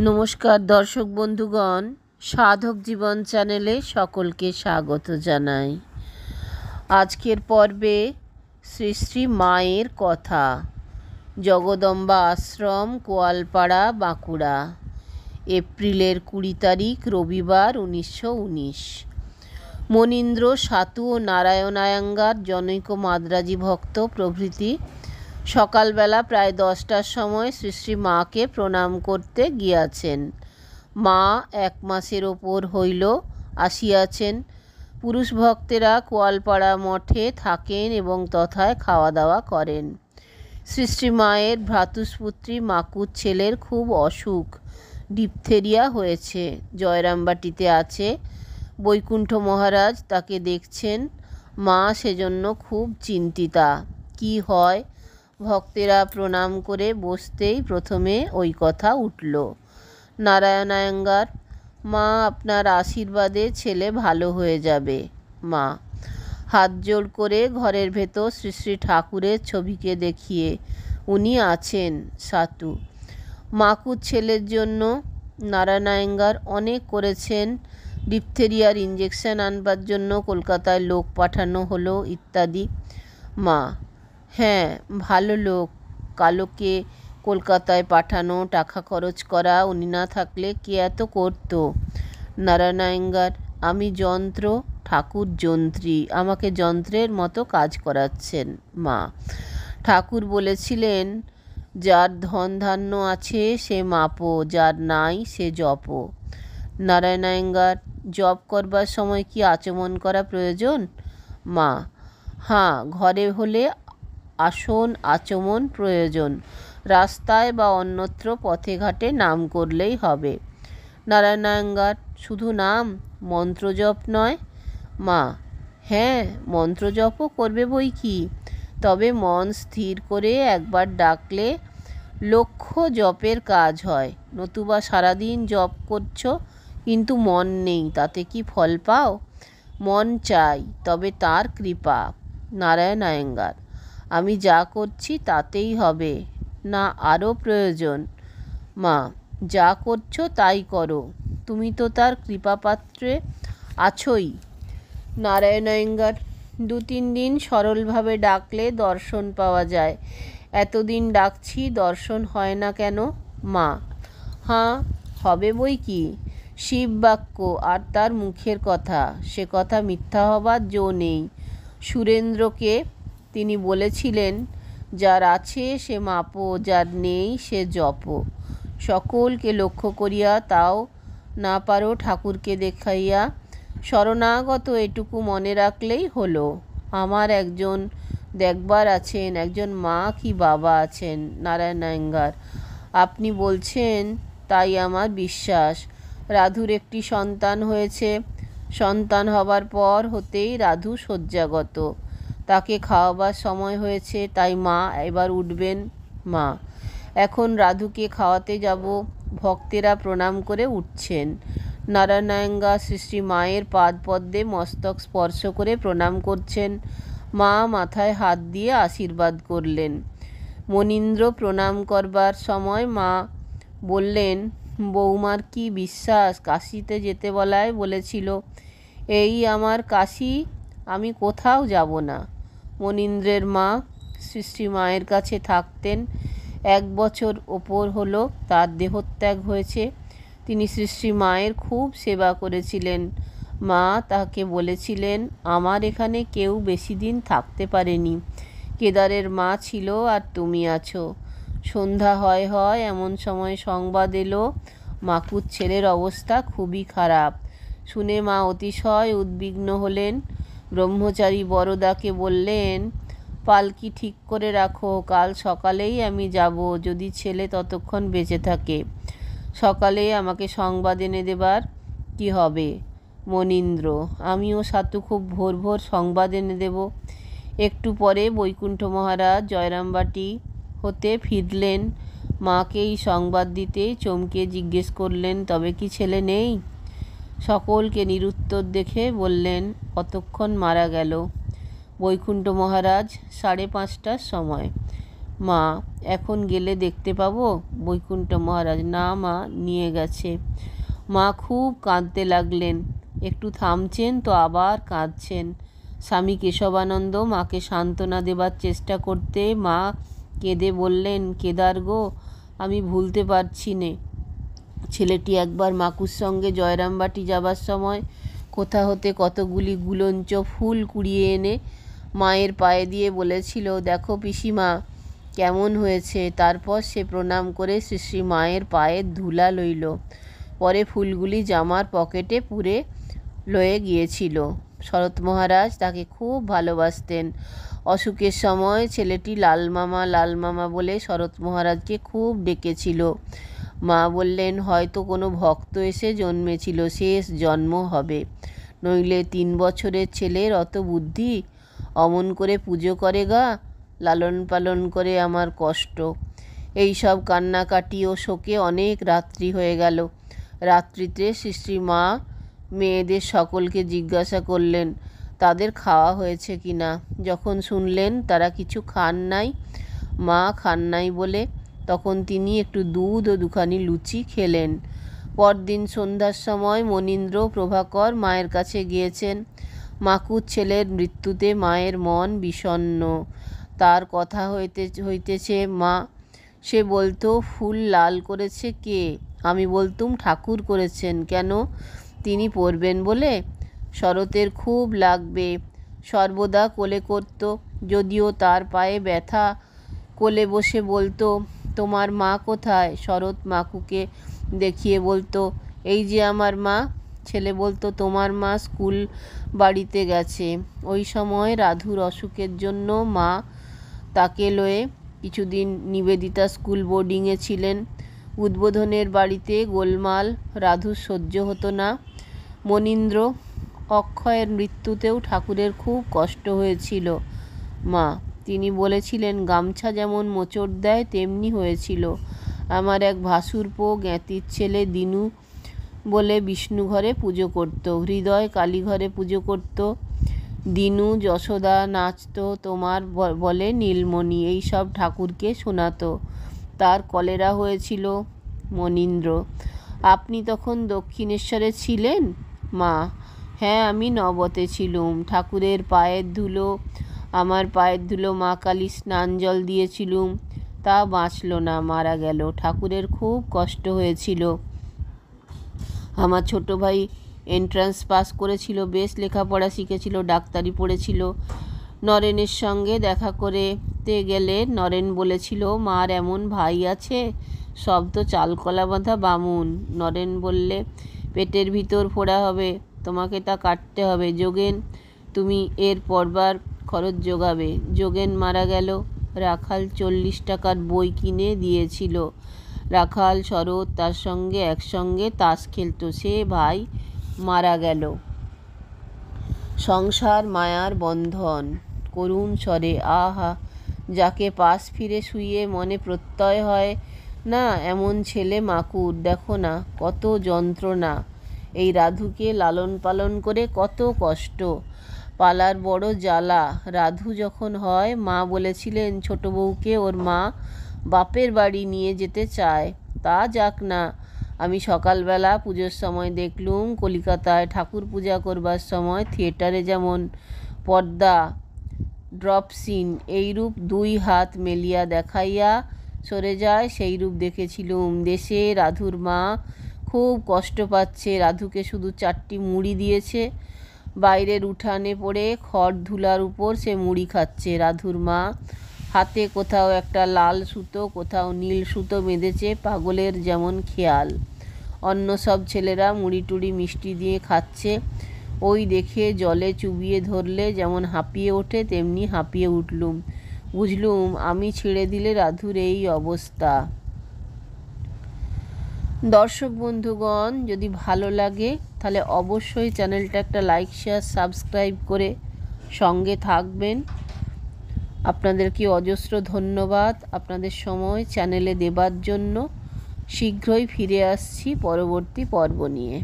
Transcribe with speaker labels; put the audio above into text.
Speaker 1: নমস্কার দর্শক বন্ধুগণ, সাধক জীবন চ্যানেলে সকলকে স্বাগত জানাই। আজকের পর্বে শ্রী শ্রী মায়ের কথা। জগদম্বা আশ্রম, কোয়ালপাড়া, বাঁকুড়া, এপ্রিলের 20 তারিখ, রবিবার, 1919। মনীন্দ্র, সাতু ও নারায়ণ আয়াঙ্গার, জনৈক মাদ্রাজি ভক্ত প্রভৃতি সকালবেলা প্রায় 10টার সময় শ্রী শ্রী মাকে প্রণাম করতে গিয়াছেন। মা 1 মাসের ওপর হইল আসিয়াছেন। পুরুষ ভক্তেরা কোয়ালপাড়া মঠে থাকেন এবং তথায় খাওয়া দাওয়া করেন। শ্রী শ্রী মায়ের ভ্রাতুষ্পুত্রী মাকুর ছেলের খুব অসুখ, ডিপথেরিয়া হয়েছে, জয়রামবাটিতে আছে। বৈকুণ্ঠ মহারাজ তাকে দেখছেন। মা সেজন্য খুব চিন্তিতা। কি হয়? ভক্তেরা প্রণাম করে বসতেই প্রথমে ওই কথা উঠল। নারায়ণ আয়াঙ্গার: মা, আপনার আশীর্বাদে ছেলে ভালো হয়ে যাবে। মা হাত জোড় করে ঘরের ভেতর শ্রী শ্রী ঠাকুরের ছবিকে দেখিয়ে, উনি আছেন। সাতু: মাকুর ছেলের জন্য নারায়ণ আয়াঙ্গার অনেক করেছেন। ডিপথেরিয়ার ইঞ্জেকশন আনবার জন্য কলকাতায় লোক পাঠানো হলো ইত্যাদি। মা: হ্যাঁ, ভালো লোক। কালোকে কলকাতায় পাঠানো, টাকা খরচ করা, উনি না থাকলে কে এত করত? নারায়ণ আয়াঙ্গার: আমি যন্ত্র, ঠাকুর যন্ত্রী, আমাকে যন্ত্রের মতো কাজ করাচ্ছেন। মা: ঠাকুর বলেছিলেন, যার ধন ধান্য আছে সে মাপো, যার নাই সে জপো। নারায়ণ আয়াঙ্গার: জপ করবার সময় কি আচমন করা প্রয়োজন? মা: হ্যাঁ, ঘরে হলে আসন আচমন প্রয়োজন, রাস্তায় বা অন্যত্র পথে ঘাটে নাম করলেই হবে। নারায়ণ আয়াঙ্গার: শুধু নাম, মন্ত্র জপ নয়? মা: হ্যাঁ, মন্ত্র জপও করবে বই কি, তবে মন স্থির করে একবার ডাকলে লক্ষ্য জপের কাজ হয়। নতুবা সারাদিন জপ করছো কিন্তু মন নেই, তাতে কি ফল পাও? মন চাই, তবে তার কৃপা। নারায়ণ আয়াঙ্গার: আমি যা করছি তাতেই হবে না, আরও প্রয়োজন? মা: যা করছো তাই করো, তুমি তো তার কৃপাপাত্রে আছোই। নারায়ণ আয়াঙ্গার: 2-3 দিন সরলভাবে ডাকলে দর্শন পাওয়া যায়, এতদিন ডাকছি দর্শন হয় না কেন? মা: হ্যাঁ, হবে বই কি, শিব বাক্য আর তার মুখের কথা, সে কথা মিথ্যা হবার জো নেই। সুরেন্দ্রকে তিনি বলেছিলেন, যার আছে সে মাপো, যার নেই সে জপো। সকলকে লক্ষ্য করিয়া তাও না পারো ঠাকুরকে দেখাইয়া শরণাগত এটুকু মনে রাখলেই হলো। আমার একজন দেখবার আছেন, একজন মা কি বাবা আছেন। নারায়ণ আয়াঙ্গার: আপনি বলছেন তাই আমার বিশ্বাস। রাধুর একটি সন্তান হয়েছে, সন্তান হবার পর হতেই রাধু শয্যাগত, তাকে খাওয়াবার সময় হয়েছে, তাই মা এবার উঠবেন। মা: এখন রাধুকে খাওয়াতে যাব। ভক্তেরা প্রণাম করে উঠছেন। নারায়ণ আয়াঙ্গার শ্রী শ্রী মায়ের পাদপদ্মে মস্তক স্পর্শ করে প্রণাম করছেন। মা মাথায় হাত দিয়ে আশীর্বাদ করলেন। মনীন্দ্র প্রণাম করবার সময় মা বললেন, বৌমার কি বিশ্বাস, কাশিতে যেতে বলায় বলেছিল, এই আমার কাশি, আমি কোথাও যাব না। মনীন্দ্রের মা শ্রী শ্রী মায়ের কাছে থাকতেন। 1 বছর ওপর হলো তার দেহত্যাগ হয়েছে। তিনি শ্রী শ্রী মায়ের খুব সেবা করেছিলেন। মা তাকে বলেছিলেন, আমার এখানে কেউ বেশি দিন থাকতে পারেনি, কেদারের মা ছিল আর তুমি আছো। সন্ধ্যা হয় এমন সময় সংবাদ এলো, মাকুর ছেলের অবস্থা খুবই খারাপ। শুনে মা অতিশয় উদ্বিগ্ন হলেন। ব্রহ্মচারী বরদাকে বললেন, পালকি ঠিক করে রাখো, কাল সকালেই আমি যাব, যদি ছেলে ততক্ষণ বেঁচে থাকে। সকালে আমাকে সংবাদ এনে দেবার কি হবে? মনীন্দ্র: আমিও সাতু খুব ভোর ভোর সংবাদ এনে দেব। একটু পরে বৈকুণ্ঠ মহারাজ জয়রামবাটি হতে ফিরলেন। মাকে এই সংবাদ দিতে চমকে জিজ্ঞেস করলেন, তবে কি ছেলে নেই? সকলকে নিরুত্তর দেখে বললেন, কতক্ষণ মারা গেল? বৈকুণ্ঠ মহারাজ: 5:30টার সময়। মা, এখন গেলে দেখতে পাবো? বৈকুণ্ঠ মহারাজ: না মা, নিয়ে গেছে। মা খুব কাঁদতে লাগলেন। একটু থামছেন তো আবার কাঁদছেন। স্বামী কেশবানন্দ মাকে সান্ত্বনা দেবার চেষ্টা করতে মা কেঁদে বললেন: কেদার গো, আমি ভুলতে পারছি নে। ছেলেটি একবার মাকুর সঙ্গে জয়রামবাটি যাবার সময় কোথা হতে কতগুলি গুলঞ্চ ফুল কুড়িয়ে এনে মায়ের পায়ে দিয়ে বলেছিল, দেখো পিসিমা কেমন হয়েছে। তারপর সে প্রণাম করে শ্রী শ্রী মায়ের পায়ের ধুলা লইল। পরে ফুলগুলি জামার পকেটে পুরে লয়ে গিয়েছিল। শরৎ মহারাজ তাকে খুব ভালোবাসতেন। অসুখের সময় ছেলেটি লালমামা বলে শরৎ মহারাজকে খুব ডেকেছিল। মা বললেন, হয়তো কোনো ভক্ত এসে জন্মেছিল, শেষ জন্ম হবে, নইলে 3 বছরের ছেলের অত বুদ্ধি, অমন করে পুজো করে গা, লালন পালন করে আমার কষ্ট। এই সব কান্নাকাটি ও শোকে অনেক রাত্রি হয়ে গেল। রাত্রিতে শ্রী শ্রী মা মেয়েদের সকলকে জিজ্ঞাসা করলেন তাদের খাওয়া হয়েছে কি না। যখন শুনলেন তারা কিছু খান নাই, মা খান নাই বলে, তখন তিনি একটু দুধ ও দুখানি লুচি খেলেন। পরদিন সন্ধ্যার সময় মনীন্দ্র প্রভাকর মায়ের কাছে গিয়েছেন। মাকুর ছেলের মৃত্যুতে মায়ের মন বিষণ্ণ। তার কথা হইতেছে মা। সে বলতো, ফুল লাল করেছে কে? আমি বলতুম, ঠাকুর করেছেন। কেন? তিনি পরবেন বলে। শরতের খুব লাগবে, সর্বদা কোলে করত। যদিও তার পায়ে ব্যথা, কোলে বসে বলতো, তোমার মা কোথায়? শরৎ মাকুকে দেখিয়ে বলতো, এই যে আমার মা। ছেলে বলতো, তোমার মা স্কুল বাড়িতে গেছে। ওই সময় রাধুর অসুখের জন্য মা তাকে লয়ে কিছুদিন নিবেদিতা স্কুল বোর্ডিংয়ে ছিলেন। উদ্বোধনের বাড়িতে গোলমাল রাধুর সহ্য হতো না। মনীন্দ্র অক্ষয়ের মৃত্যুতেও ঠাকুরের খুব কষ্ট হয়েছিল মা। তিনি বলেছিলেন, গামছা যেমন মোচড় দেয় তেমনি হয়েছিল। আমার এক ভাসুরপো জ্ঞাতির ছেলে দিনু বলে বিষ্ণু ঘরে পুজো করত, হৃদয় কালীঘরে পুজো করত। দিনু যশোদা নাচত তোমার বলে নীলমণি, এইসব ঠাকুরকে শোনাতো। তার কলেরা হয়েছিল। মনীন্দ্র: আপনি তখন দক্ষিণেশ্বরে ছিলেন? মা: হ্যাঁ, আমি নবতে ছিলুম। ঠাকুরের পায়ের ধুলো, আমার পায়ের ধুলো মা কালী স্নান জল দিয়েছিলুম, তা বাঁচল না, মারা গেল। ঠাকুরের খুব কষ্ট হয়েছিল। আমার ছোট ভাই এন্ট্রান্স পাস করেছিল, বেশ লেখাপড়া শিখেছিল, ডাক্তারি পড়েছিল। নরেনের সঙ্গে দেখা করতে গেলে নরেন বলেছিল, মার এমন ভাই আছে, সব তো চালকলা বাঁধা বামুন। নরেন বললে, পেটের ভিতর ফোড়া হবে, তোমাকে তা কাটতে হবে। যোগেন, তুমি এর পড়বার খরচ যোগাবে। যোগেন মারা গেল। রাখাল 40 টাকার বই কিনে দিয়েছিল। রাখাল, শরৎ তার সঙ্গে একসঙ্গে তাস খেলত। সে ভাই মারা গেল। সংসার মায়ার বন্ধন। করুণ স্বরে আহা, যাকে পাশ ফিরে শুয়ে মনে প্রত্যয় হয় না এমন ছেলে মাকুর, দেখো না কত যন্ত্রণা। এই রাধুকে লালন পালন করে কত কষ্ট, পালার বড় জ্বালা। রাধু যখন হয়, মা বলেছিলেন ছোট বউকে ওর মা বাপের বাড়ি নিয়ে যেতে চায়। তা যাক না। আমি সকালবেলা পুজোর সময় দেখলুম কলিকাতায় ঠাকুর পূজা করবার সময় থিয়েটারে যেমন পর্দা, ড্রপ সিন এইরূপ 2 হাত মেলিয়া দেখাইয়া সরে যায়, সেইরূপ দেখেছিলুম। দেশে রাধুর মা খুব কষ্ট পাচ্ছে। রাধুকে শুধু 4টি মুড়ি দিয়েছে। বাইরের উঠানে পড়ে খড় ধুলার উপর সে মুড়ি খাচ্ছে। রাধুর মা হাতে কোথাও একটা লাল সুতো, কোথাও নীল সুতো বেঁধেছে, পাগলের যেমন খেয়াল। অন্য সব ছেলেরা মুড়ি টুড়ি মিষ্টি দিয়ে খাচ্ছে। ওই দেখে জলে চুবিয়ে ধরলে যেমন হাঁপিয়ে ওঠে, তেমনি হাঁপিয়ে উঠলুম। বুঝলুম আমি ছেড়ে দিলে রাধুর এই অবস্থা। দর্শক বন্ধুগণ, যদি ভালো লাগে তাহলে অবশ্যই চ্যানেলটা একটা লাইক, শেয়ার, সাবস্ক্রাইব করে সঙ্গে থাকবেন। আপনাদেরকে অজস্র ধন্যবাদ আপনাদের সময় চ্যানেলে দেবার জন্য। শীঘ্রই ফিরে আসছি পরবর্তী পর্ব নিয়ে।